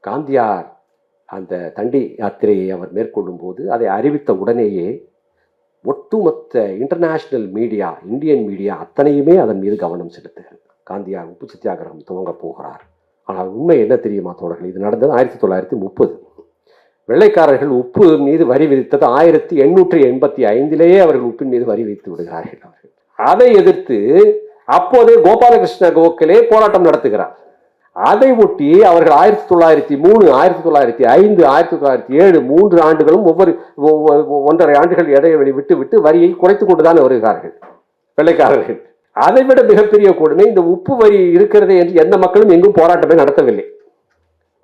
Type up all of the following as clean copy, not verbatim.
காந்தியார் அந்த தண்டி யாத்திரையை அவர் மேற்கொள்ளும் போது அதை அறிவித்த உடனேயே ஒட்டுமொத்த இன்டர்நேஷ்னல் மீடியா, இந்தியன் மீடியா அத்தனையுமே அதன் மீது கவனம் செலுத்துகிறது. காந்தியார் உப்பு சத்தியாகிரகம் துவங்க போகிறார். ஆனால் உண்மை என்ன தெரியுமா தோழர்கள்? இது நடந்தது 1930. வெள்ளைக்காரர்கள் உப்பு மீது வரி விதித்தது 1885 அவர்கள் உப்பின் மீது வரி விதித்து விடுகிறார்கள். அதை எதிர்த்து அப்போதே கோபாலகிருஷ்ண கோகலே போராட்டம் நடத்துகிறார். அதை ஒட்டி அவர்கள் 1903, 1905, 1907 3 ஆண்டுகளும் ஒவ்வொரு 1.5 ஆண்டுகள் இடைவெளி விட்டு விட்டு வரியை குறைத்துக் கொண்டுதான் வருகிறார்கள் வெள்ளைக்காரர்கள். அதைவிட மிகப்பெரிய கொடுமை, இந்த உப்பு வரி இருக்கிறதே என்று எந்த மக்களும் எங்கும் போராட்டமே நடத்தவில்லை.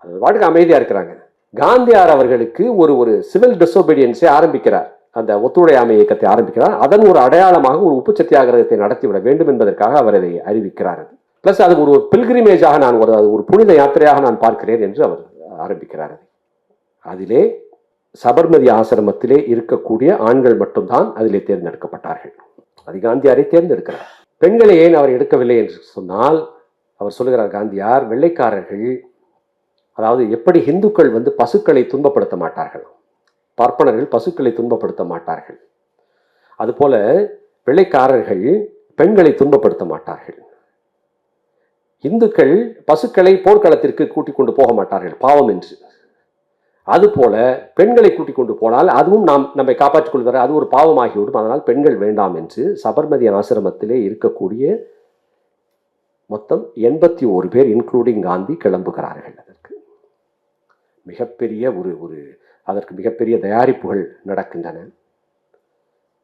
அது பாட்டுக்கு அமைதியா இருக்கிறாங்க. காந்தியார் அவர்களுக்கு ஒரு சிவில் டிசோபீடியன்ஸை ஆரம்பிக்கிறார், அந்த ஒத்துழையாமை இயக்கத்தை ஆரம்பிக்கிறார். அதன் ஒரு அடையாளமாக ஒரு உப்பு சத்தியாகிரகத்தை நடத்திவிட வேண்டும் என்பதற்காக அவர் அதை அறிவிக்கிறார். பிளஸ் அது ஒரு பில்கிரிமேஜாக நான் ஒரு புனித யாத்திரையாக நான் பார்க்கிறேன் என்று அவர் ஆரம்பிக்கிறார். அதிலே சபர்மதி ஆசிரமத்திலே இருக்கக்கூடிய ஆண்கள் மட்டும்தான் அதிலே தேர்ந்தெடுக்கப்பட்டார்கள். அது காந்தியாரை தேர்ந்தெடுக்கிறார். பெண்களை ஏன் அவர் எடுக்கவில்லை என்று சொன்னால், அவர் சொல்லுகிறார் காந்தியார், வெள்ளைக்காரர்கள், அதாவது எப்படி இந்துக்கள் பசுக்களை துன்பப்படுத்த மாட்டார்கள், பார்ப்பனர்கள் பசுக்களை துன்பப்படுத்த மாட்டார்கள், அதுபோல வெள்ளைக்காரர்கள் பெண்களை துன்பப்படுத்த மாட்டார்கள். இந்துக்கள் பசுக்களை போர்க்களத்திற்கு கூட்டிக் கொண்டு போக மாட்டார்கள் பாவம் என்று. அதுபோல பெண்களை கூட்டிக் கொண்டு போனால் அதுவும் நம்மை காப்பாற்றிக் கொள்கிற அது ஒரு பாவமாகிவிடும். அதனால் பெண்கள் வேண்டாம் என்று சபர்மதி ஆசிரமத்திலே இருக்கக்கூடிய மொத்தம் 81 பேர் இன்க்ளூடிங் காந்தி கிளம்புகிறார்கள். அதற்கு மிகப்பெரிய அதற்கு மிகப்பெரிய தயாரிப்புகள் நடக்கின்றன.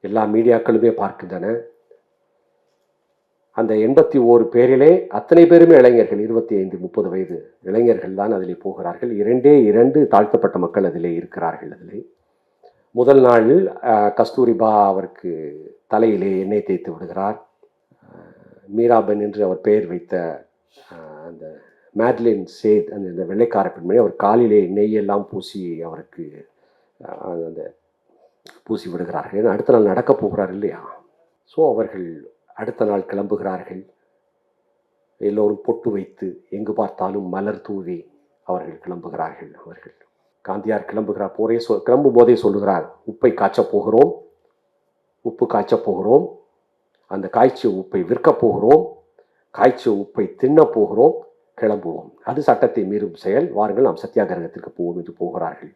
எல்லா மீடியாக்களுமே பார்க்கின்றன. அந்த 81 பேரிலே அத்தனை பேருமே இளைஞர்கள், 25-30 வயது இளைஞர்கள் தான் அதிலே போகிறார்கள். 2 தாழ்த்தப்பட்ட மக்கள் அதிலே இருக்கிறார்கள். அதிலே முதல் நாளில் கஸ்தூரிபா அவருக்கு தலையிலே எண்ணெய் தேய்த்து விடுகிறார். மீராபென் என்று அவர் பெயர் வைத்த அந்த மேட்லின் சேத், அந்த வெள்ளைக்கார பெண்மணி, அவர் காலிலே நெய்யெல்லாம் பூசி அவருக்கு அந்த பூசி விடுகிறார்கள். ஏன்னா அடுத்த நாள் நடக்கப் போகிறார் இல்லையா. ஸோ அவர்கள் அடுத்த நாள் கிளம்புகிறார்கள். எல்லோரும் பொட்டு வைத்து எங்கு பார்த்தாலும் மலர் தூவி அவர்கள் கிளம்புகிறார்கள். அவர்கள் காந்தியார் கிளம்புகிறார். கிளம்பும் போதே சொல்லுகிறார், உப்பை காய்ச்சப் போகிறோம், உப்பு காய்ச்சப் போகிறோம், அந்த காய்ச்சிய உப்பை விற்கப் போகிறோம், காய்ச்சிய உப்பை தின்னப் போகிறோம், கிளம்புவோம், அது சட்டத்தை மீறும் செயல், வாருங்கள் நாம் சத்தியாகிரகத்திற்கு போவோம் என்று போகிறார்கள்.